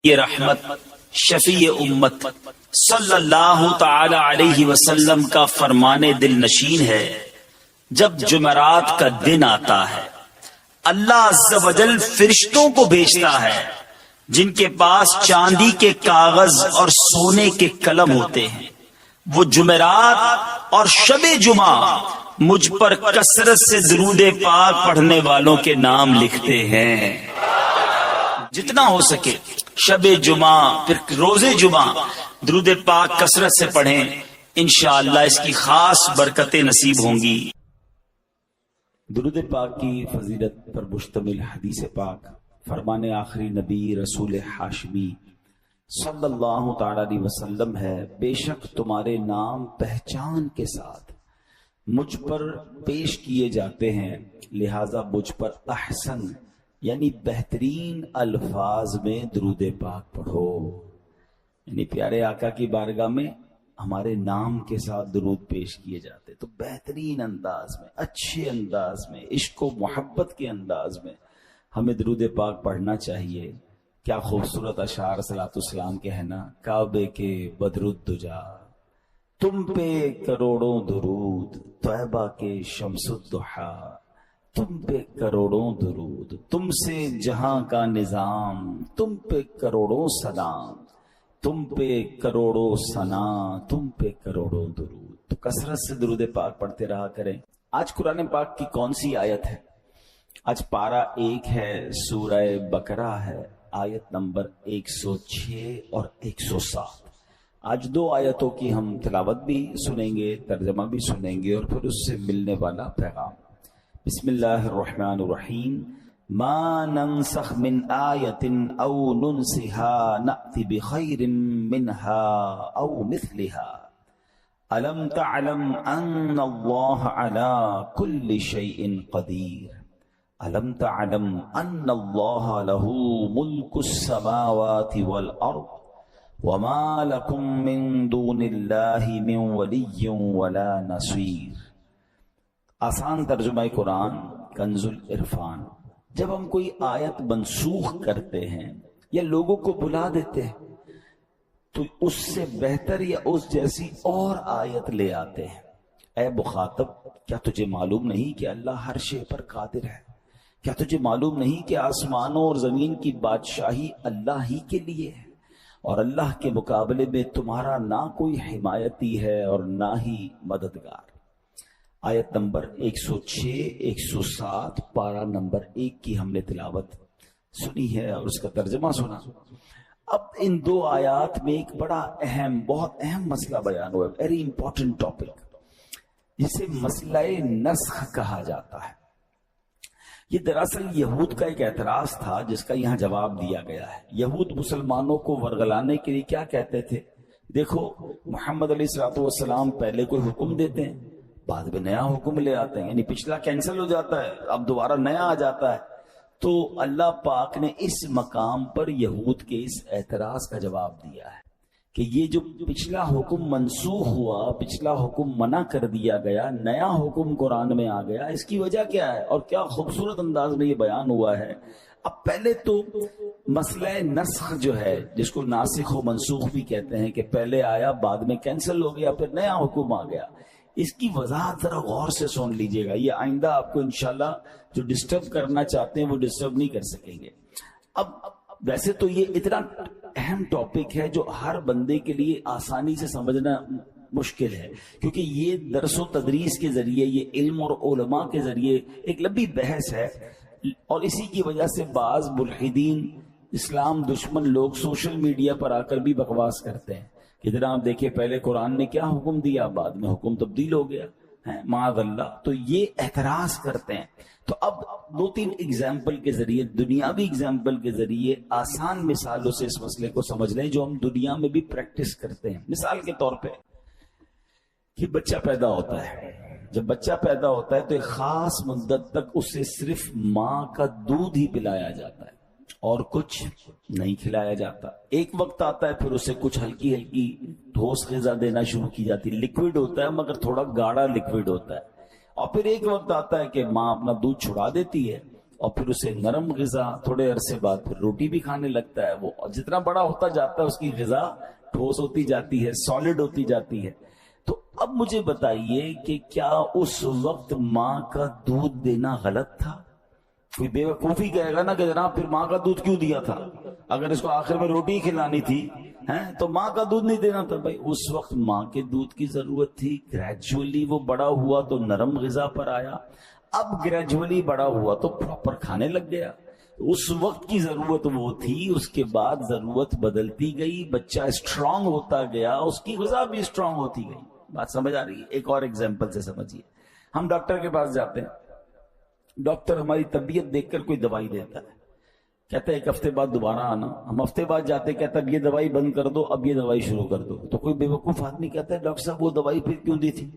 یہ رحمت شفیع امت صلی اللہ تعالی علیہ وسلم کا فرمانے دل نشین ہے۔ جب جمعرات کا دن آتا ہے اللہ عز و جل فرشتوں کو بھیجتا ہے جن کے پاس چاندی کے کاغذ اور سونے کے قلم ہوتے ہیں۔ وہ جمعرات اور شب جمعہ مجھ پر کثرت سے درود پاک پڑھنے والوں کے نام لکھتے ہیں۔ جتنا ہو سکے شب جمعہ پھر روز جمعہ درود پاک کثرت سے پڑھیں، انشاءاللہ اس کی خاص برکتیں نصیب ہوں گی۔ درود پاک کی فضیلت پر مشتمل حدیث پاک فرمان آخری نبی رسول ہاشمی صلی اللہ تعالی علیہ وسلم ہے، بے شک تمہارے نام پہچان کے ساتھ مجھ پر پیش کیے جاتے ہیں، لہذا مجھ پر احسن یعنی بہترین الفاظ میں درود پاک پڑھو۔ یعنی پیارے آقا کی بارگاہ میں ہمارے نام کے ساتھ درود پیش کیے جاتے، تو بہترین انداز میں، اچھے انداز میں، عشق و محبت کے انداز میں ہمیں درود پاک پڑھنا چاہیے۔ کیا خوبصورت اشعار صلاۃ السلام کے ہے نا، کعبے کے بدر الدجا تم پہ کروڑوں درود، طیبہ کے شمس الضحا تم پہ کروڑوں درود، تم سے جہاں کا نظام تم پہ کروڑوں سلام، تم پہ کروڑوں ثنا تم پہ کروڑوں درود۔ تو کثرت سے درود پاک پڑھتے رہا کریں۔ آج قرآن پاک کی کون سی آیت ہے؟ آج پارہ 1 ہے، سورہ بقرہ ہے، آیت نمبر 106 اور 107۔ آج 2 آیتوں کی ہم تلاوت بھی سنیں گے، ترجمہ بھی سنیں گے، اور پھر اس سے ملنے والا پیغام۔ بسم اللہ الرحمن الرحیم۔ ما ننسخ من آیت او ننسها نأت بخیر منها او مثلها الم تعلم ان اللہ علی کل شیء قدیر الم تعلم ان اللہ له ملک السماوات والارض وما لکم من دون اللہ من ولی ولا نصیر۔ آسان ترجمہ قرآن کنز العرفان۔ جب ہم کوئی آیت منسوخ کرتے ہیں یا لوگوں کو بلا دیتے ہیں تو اس سے بہتر یا اس جیسی اور آیت لے آتے ہیں۔ اے مخاطب، کیا تجھے معلوم نہیں کہ اللہ ہر شے پر قادر ہے؟ کیا تجھے معلوم نہیں کہ آسمانوں اور زمین کی بادشاہی اللہ ہی کے لیے ہے، اور اللہ کے مقابلے میں تمہارا نہ کوئی حمایتی ہے اور نہ ہی مددگار۔ آیت نمبر 106 107 پارہ نمبر 1 کی ہم نے تلاوت سنی ہے اور اس کا ترجمہ سنا۔ اب ان 2 آیات میں ایک بڑا اہم، بہت اہم مسئلہ بیان ہوا ہے، ویری امپورٹنٹ ٹاپک، جسے مسئلہ نسخ کہا جاتا ہے۔ یہ دراصل یہود کا ایک اعتراض تھا جس کا یہاں جواب دیا گیا ہے۔ یہود مسلمانوں کو ورگلانے کے لیے کیا کہتے تھے؟ دیکھو، محمد علیہ السلام پہلے کوئی حکم دیتے ہیں، بعد میں نیا حکم لے آتے ہیں، یعنی پچھلا کینسل ہو جاتا ہے، اب دوبارہ نیا آ جاتا ہے۔ تو اللہ پاک نے اس مقام پر یہود کے اس اعتراض کا جواب دیا ہے کہ یہ جو پچھلا حکم منسوخ ہوا، پچھلا حکم منع کر دیا گیا، نیا حکم قرآن میں آ گیا، اس کی وجہ کیا ہے؟ اور کیا خوبصورت انداز میں یہ بیان ہوا ہے۔ اب پہلے تو مسئلہ نسخ جو ہے، جس کو ناسخ و منسوخ بھی کہتے ہیں، کہ پہلے آیا بعد میں کینسل ہو گیا پھر نیا حکم آ گیا، اس کی وضاحت ذرا غور سے سن لیجئے گا، یہ آئندہ آپ کو انشاءاللہ جو ڈسٹرب کرنا چاہتے ہیں وہ ڈسٹرب نہیں کر سکیں گے۔ اب ویسے تو یہ اتنا اہم ٹاپک ہے جو ہر بندے کے لیے آسانی سے سمجھنا مشکل ہے، کیونکہ یہ درس و تدریس کے ذریعے، یہ علم اور علماء کے ذریعے ایک لمبی بحث ہے، اور اسی کی وجہ سے بعض ملحدین، اسلام دشمن لوگ سوشل میڈیا پر آ کر بھی بکواس کرتے ہیں کہ جناب دیکھیں پہلے قرآن نے کیا حکم دیا، بعد میں حکم تبدیل ہو گیا ہے، معاذ اللہ۔ تو یہ اعتراض کرتے ہیں۔ تو اب 2-3 ایگزامپل کے ذریعے، دنیاوی ایگزامپل کے ذریعے، آسان مثالوں سے اس مسئلے کو سمجھ لیں جو ہم دنیا میں بھی پریکٹس کرتے ہیں۔ مثال کے طور پہ کہ بچہ پیدا ہوتا ہے، جب بچہ پیدا ہوتا ہے تو ایک خاص مدت تک اسے صرف ماں کا دودھ ہی پلایا جاتا ہے اور کچھ نہیں کھلایا جاتا۔ ایک وقت آتا ہے پھر اسے کچھ ہلکی ہلکی ٹھوس غذا دینا شروع کی جاتی، لکوڈ ہوتا ہے مگر تھوڑا گاڑھا لکوڈ ہوتا ہے، اور پھر ایک وقت آتا ہے کہ ماں اپنا دودھ چھڑا دیتی ہے اور پھر اسے نرم غذا، تھوڑے عرصے بعد پھر روٹی بھی کھانے لگتا ہے وہ، اور جتنا بڑا ہوتا جاتا ہے اس کی غذا ٹھوس ہوتی جاتی ہے، سالڈ ہوتی جاتی ہے۔ تو اب مجھے بتائیے کہ کیا اس وقت ماں کا دودھ دینا غلط تھا؟ کوئی بے وقوفی کہے گا نا کہ جناب پھر ماں کا دودھ کیوں دیا تھا، اگر اس کو آخر میں روٹی کھلانی تھی تو ماں کا دودھ نہیں دینا تھا۔ بھائی اس وقت ماں کے دودھ کی ضرورت تھی، گریجولی وہ بڑا ہوا تو نرم غذا پر آیا، اب گریجولی بڑا ہوا تو پراپر کھانے لگ گیا۔ اس وقت کی ضرورت وہ تھی، اس کے بعد ضرورت بدلتی گئی، بچہ اسٹرانگ ہوتا گیا، اس کی غذا بھی اسٹرانگ ہوتی گئی۔ بات سمجھ آ رہی ہے؟ ایک اور ایگزامپل سے سمجھیے، ہم ڈاکٹر کے پاس جاتے ہیں، ڈاکٹر ہماری طبیعت دیکھ کر کوئی دوائی دیتا ہے، کہتا ہے ایک ہفتے بعد دوبارہ آنا، ہم ہفتے بعد جاتے، کہتا ہے اب یہ دوائی بند کر دو، اب یہ دوائی شروع کر دو۔ تو کوئی بے وقوف آدمی کہتا ہے ڈاکٹر صاحب وہ دوائی پھر کیوں دی تھی،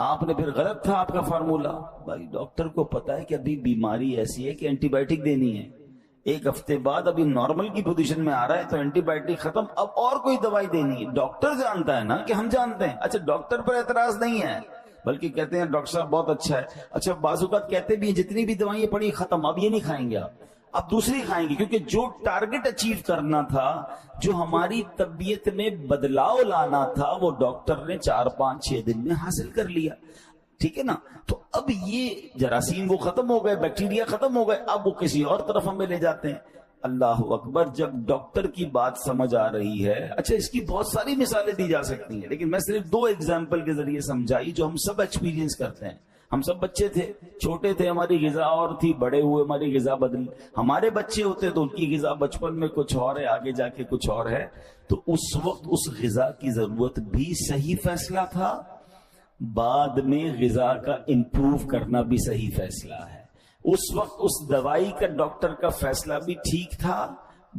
آپ نے پھر غلط تھا آپ کا فارمولا۔ بھائی ڈاکٹر کو پتا ہے کہ ابھی بیماری ایسی ہے کہ اینٹی بائیوٹک دینی ہے، ایک ہفتے بعد ابھی نارمل کی پوزیشن میں آ رہا ہے تو اینٹی بائیوٹک ختم، اب اور کوئی دوائی دینی ہے۔ ڈاکٹر جانتا ہے نا کہ ہم جانتے ہیں۔ اچھا ڈاکٹر پر اعتراض نہیں ہے، بلکہ کہتے ہیں ڈاکٹر صاحب بہت اچھا ہے۔ اچھا بعض اوقات کہتے بھی ہیں جتنی بھی دوائیں پڑی ختم، اب یہ نہیں کھائیں گے آپ، اب دوسری کھائیں گے، کیونکہ جو ٹارگٹ اچیو کرنا تھا، جو ہماری طبیعت میں بدلاؤ لانا تھا، وہ ڈاکٹر نے 4 5 6 دن میں حاصل کر لیا۔ ٹھیک ہے نا؟ تو اب یہ جراثیم وہ ختم ہو گئے، بیکٹیریا ختم ہو گئے، اب وہ کسی اور طرف ہمیں لے جاتے ہیں۔ اللہ اکبر، جب ڈاکٹر کی بات سمجھ آ رہی ہے، اچھا اس کی بہت ساری مثالیں دی جا سکتی ہیں، لیکن میں صرف 2 ایگزامپل کے ذریعے سمجھائی جو ہم سب ایکسپیرینس کرتے ہیں۔ ہم سب بچے تھے، چھوٹے تھے، ہماری غذا اور تھی، بڑے ہوئے ہماری غذا بدلی، ہمارے بچے ہوتے تو ان کی غذا بچپن میں کچھ اور ہے، آگے جا کے کچھ اور ہے۔ تو اس وقت اس غذا کی ضرورت بھی صحیح فیصلہ تھا، بعد میں غذا کا امپروو کرنا بھی صحیح فیصلہ ہے۔ اس وقت اس دوائی کا ڈاکٹر کا فیصلہ بھی ٹھیک تھا،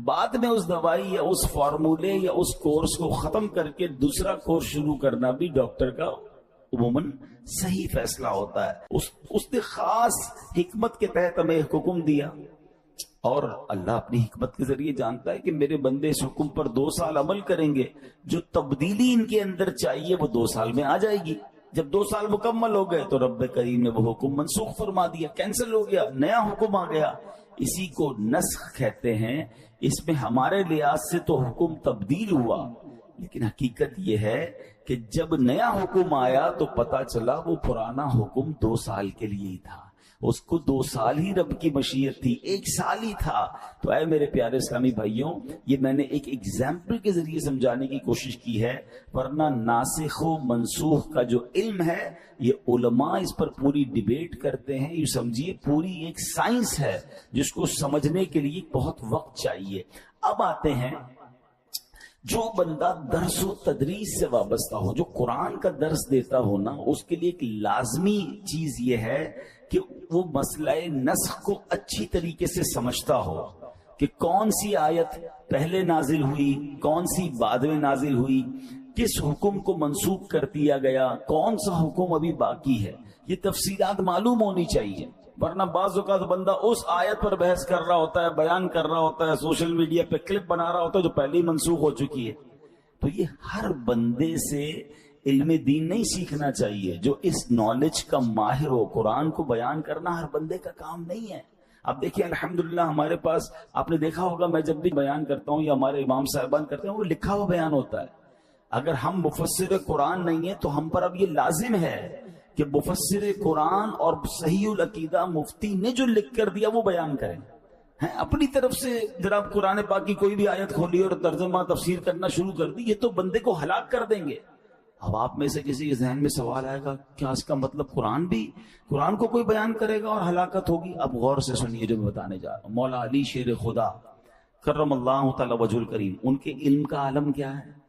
بعد میں اس دوائی یا اس فارمولے یا اس کورس کو ختم کر کے دوسرا کورس شروع کرنا بھی ڈاکٹر کا عموماً صحیح فیصلہ ہوتا ہے۔ اس نے خاص حکمت کے تحت ہمیں حکم دیا، اور اللہ اپنی حکمت کے ذریعے جانتا ہے کہ میرے بندے اس حکم پر 2 سال عمل کریں گے، جو تبدیلی ان کے اندر چاہیے وہ 2 سال میں آ جائے گی۔ جب 2 سال مکمل ہو گئے تو رب کریم نے وہ حکم منسوخ فرما دیا، کینسل ہو گیا، نیا حکم آ گیا۔ اسی کو نسخ کہتے ہیں۔ اس میں ہمارے لحاظ سے تو حکم تبدیل ہوا، لیکن حقیقت یہ ہے کہ جب نیا حکم آیا تو پتا چلا وہ پرانا حکم 2 سال کے لیے ہی تھا، اس کو 2 سال ہی رب کی مشیت تھی، 1 سال ہی تھا۔ تو اے میرے پیارے اسلامی بھائیوں، یہ میں نے ایک ایگزامپل کے ذریعے سمجھانے کی کوشش کی ہے، ورنہ ناسخ و منسوخ کا جو علم ہے یہ علماء اس پر پوری ڈیبیٹ کرتے ہیں، یہ سمجھیے پوری ایک سائنس ہے جس کو سمجھنے کے لیے بہت وقت چاہیے۔ اب آتے ہیں، جو بندہ درس و تدریس سے وابستہ ہو، جو قرآن کا درس دیتا ہو نا، اس کے لیے ایک لازمی چیز یہ ہے کہ وہ مسئلہ نسخ کو اچھی طریقے سے سمجھتا ہو کہ کون سی آیت پہلے نازل ہوئی، کون سی بعد میں نازل ہوئی، کس حکم کو منسوخ کر دیا گیا، کون سا حکم ابھی باقی ہے، یہ تفصیلات معلوم ہونی چاہیے۔ ورنہ بعض اوقات بندہ اس آیت پر بحث کر رہا ہوتا ہے، بیان کر رہا ہوتا ہے، سوشل میڈیا پہ کلپ بنا رہا ہوتا ہے جو پہلے ہی منسوخ ہو چکی ہے۔ تو یہ ہر بندے سے علم دین نہیں سیکھنا چاہیے، جو اس نالج کا ماہر ہو۔ قرآن کو بیان کرنا ہر بندے کا کام نہیں ہے۔ اب دیکھیں الحمدللہ ہمارے پاس، آپ نے دیکھا ہوگا میں جب بھی بیان کرتا ہوں یا ہمارے امام صاحبان کرتے ہیں، وہ لکھا ہوا بیان ہوتا ہے۔ اگر ہم مفسر قرآن نہیں ہیں تو ہم پر اب یہ لازم ہے کہ مفسر قرآن اور صحیح العقیدہ مفتی نے جو لکھ کر دیا وہ بیان کریں۔ اپنی طرف سے جناب قرآن پاک کی کوئی بھی آیت کھولی اور ترجمہ تفسیر کرنا شروع کر دی، یہ تو بندے کو ہلاک کر دیں گے۔ اب آپ میں سے کسی کے ذہن میں سوال آئے گا، کیا اس کا مطلب قرآن کو کوئی بیان کرے گا اور ہلاکت ہوگی؟ اب غور سے سنیے جو میں بتانے جا رہا ہوں۔ مولا علی شیر خدا کرم اللہ تعالی وجہ الکریم، ان کے علم کا عالم کیا ہے؟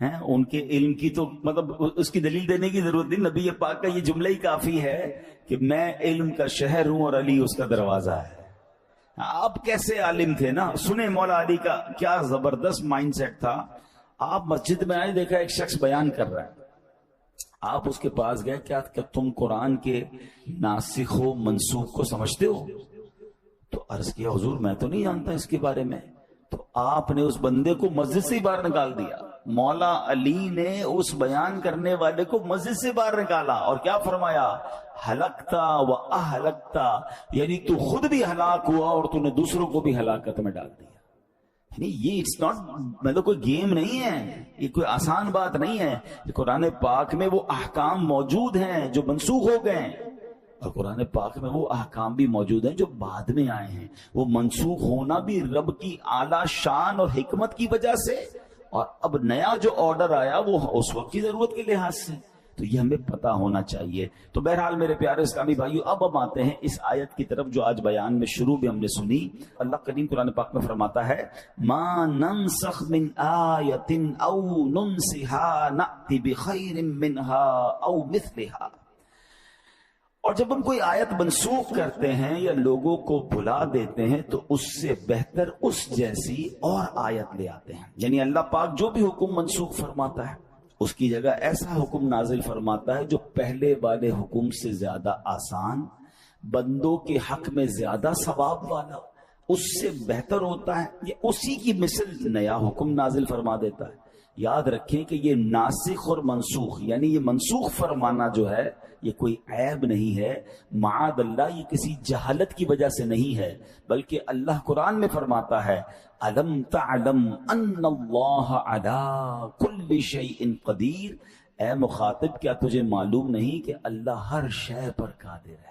ان کے علم کی تو مطلب اس کی دلیل دینے کی ضرورت نہیں، نبی پاک کا یہ جملہ ہی کافی ہے کہ میں علم کا شہر ہوں اور علی اس کا دروازہ ہے۔ آپ کیسے عالم تھے نا، سنیں مولا علی کا کیا زبردست مائنڈ سیٹ تھا۔ آپ مسجد میں آئے، دیکھا ایک شخص بیان کر رہا ہے، آپ اس کے پاس گئے، کیا تم قرآن کے ناسخ و منسوخ کو سمجھتے ہو؟ تو عرض کیا حضور میں تو نہیں جانتا اس کے بارے میں۔ تو آپ نے اس بندے کو مسجد سے ہی باہر نکال دیا۔ مولا علی نے اس بیان کرنے والے کو مسجد سے باہر نکالا اور کیا فرمایا؟ ہلکتا و اہلکتا، یعنی تو خود بھی ہلاک ہوا اور تو نے دوسروں کو بھی ہلاکت میں ڈال دیا۔ یعنی یہ اٹس ناٹ، مطلب کوئی گیم نہیں ہے، یہ کوئی آسان بات نہیں ہے۔ قرآن پاک میں وہ احکام موجود ہیں جو منسوخ ہو گئے ہیں، اور قرآن پاک میں وہ احکام بھی موجود ہیں جو بعد میں آئے ہیں۔ وہ منسوخ ہونا بھی رب کی اعلیٰ شان اور حکمت کی وجہ سے، اور اب نیا جو آرڈر آیا وہ اس وقت کی ضرورت کے لحاظ سے، تو یہ ہمیں پتہ ہونا چاہیے۔ تو بہرحال میرے پیارے اسلامی بھائیو، اب ہم آتے ہیں اس آیت کی طرف جو آج بیان میں شروع بھی ہم نے سنی۔ اللہ کریم قرآن پاک میں فرماتا ہے ما ننسخ من آیت او ننسها نأتی بخیر منها او مثلها۔ اور جب ہم کوئی آیت منسوخ کرتے ہیں یا لوگوں کو بھلا دیتے ہیں تو اس سے بہتر اس جیسی اور آیت لے آتے ہیں۔ یعنی اللہ پاک جو بھی حکم منسوخ فرماتا ہے اس کی جگہ ایسا حکم نازل فرماتا ہے جو پہلے والے حکم سے زیادہ آسان، بندوں کے حق میں زیادہ ثواب والا، اس سے بہتر ہوتا ہے۔ یہ اسی کی مثل نیا حکم نازل فرما دیتا ہے۔ یاد رکھیں کہ یہ ناسخ اور منسوخ، یعنی یہ منسوخ فرمانا جو ہے یہ کوئی عیب نہیں ہے، معاذ اللہ یہ کسی جہالت کی وجہ سے نہیں ہے، بلکہ اللہ قرآن میں فرماتا ہے الم تعلم ان اللہ علی کل شیء قدیر، اے مخاطب کیا تجھے معلوم نہیں کہ اللہ ہر شے پر قادر ہے۔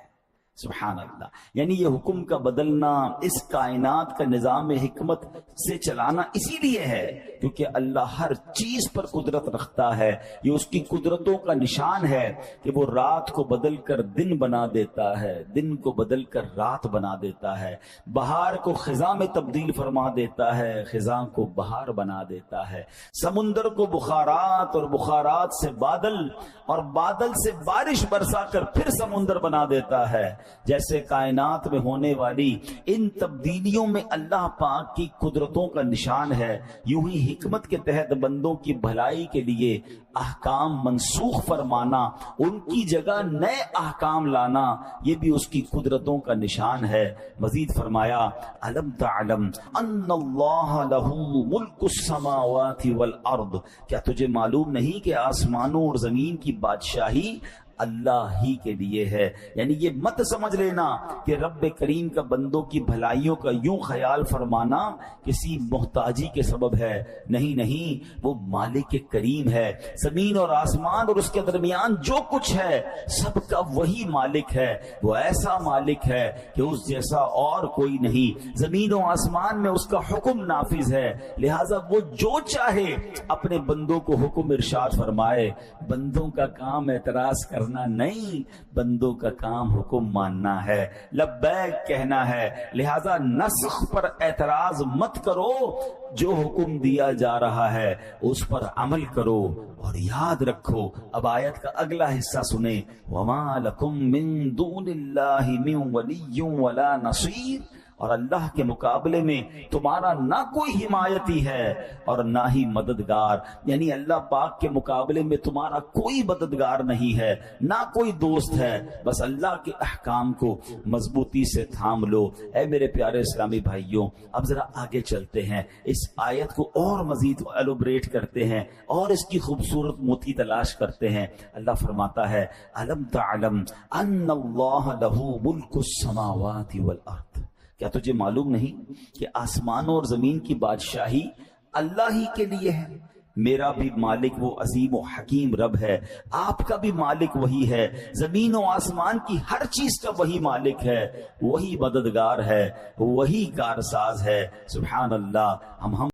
سبحان اللہ، یعنی یہ حکم کا بدلنا، اس کائنات کا نظام حکمت سے چلانا اسی لیے ہے کیونکہ اللہ ہر چیز پر قدرت رکھتا ہے۔ یہ اس کی قدرتوں کا نشان ہے کہ وہ رات کو بدل کر دن بنا دیتا ہے، دن کو بدل کر رات بنا دیتا ہے، بہار کو خزاں میں تبدیل فرما دیتا ہے، خزاں کو بہار بنا دیتا ہے، سمندر کو بخارات اور بخارات سے بادل اور بادل سے بارش برسا کر پھر سمندر بنا دیتا ہے۔ جیسے کائنات میں ہونے والی ان تبدیلیوں میں اللہ پاک کی قدرتوں کا نشان ہے، یوں ہی حکمت کے تحت بندوں کی بھلائی کے لیے احکام منسوخ فرمانا، ان کی جگہ نئے احکام لانا، یہ بھی اس کی قدرتوں کا نشان ہے۔ مزید فرمایا الم تعلم ان اللہ لہ ملک السماوات والارض، کیا تجھے معلوم نہیں کہ آسمانوں اور زمین کی بادشاہی اللہ ہی کے لیے ہے۔ یعنی یہ مت سمجھ لینا کہ رب کریم کا بندوں کی بھلائیوں کا یوں خیال فرمانا کسی محتاجی کے سبب ہے، نہیں نہیں، وہ مالک کریم ہے۔ زمین اور آسمان اور اس کے درمیان جو کچھ ہے سب کا وہی مالک ہے، وہ ایسا مالک ہے کہ اس جیسا اور کوئی نہیں۔ زمین و آسمان میں اس کا حکم نافذ ہے، لہٰذا وہ جو چاہے اپنے بندوں کو حکم ارشاد فرمائے۔ بندوں کا کام اعتراض کرنا نہیں، بندوں کا کام حکم ماننا ہے، لبیک کہنا ہے۔ لہذا نسخ پر اعتراض مت کرو، جو حکم دیا جا رہا ہے اس پر عمل کرو۔ اور یاد رکھو، اب آیت کا اگلا حصہ سنیں، وَمَا لَكُم مِّن دُونِ اللَّهِ مِن وَلِيٍّ وَلَا نَصِيرٍ، اور اللہ کے مقابلے میں تمہارا نہ کوئی حمایتی ہے اور نہ ہی مددگار، یعنی اللہ پاک کے مقابلے میں تمہارا کوئی مددگار نہیں ہے، نہ کوئی دوست ہے، بس اللہ کے احکام کو مضبوطی سے تھام لو۔ اے میرے پیارے اسلامی بھائیوں، اب ذرا آگے چلتے ہیں، اس آیت کو اور مزید ایلوبریٹ کرتے ہیں اور اس کی خوبصورت موتی تلاش کرتے ہیں۔ اللہ فرماتا ہے الم تعلم ان اللہ لہ ملک السماوات والارض، کیا تجھے معلوم نہیں کہ آسمانوں اور زمین کی بادشاہی اللہ ہی کے لیے ہے؟ میرا بھی مالک وہ عظیم و حکیم رب ہے، آپ کا بھی مالک وہی ہے، زمین و آسمان کی ہر چیز کا وہی مالک ہے، وہی مددگار ہے، وہی کارساز ہے۔ سبحان اللہ، ہم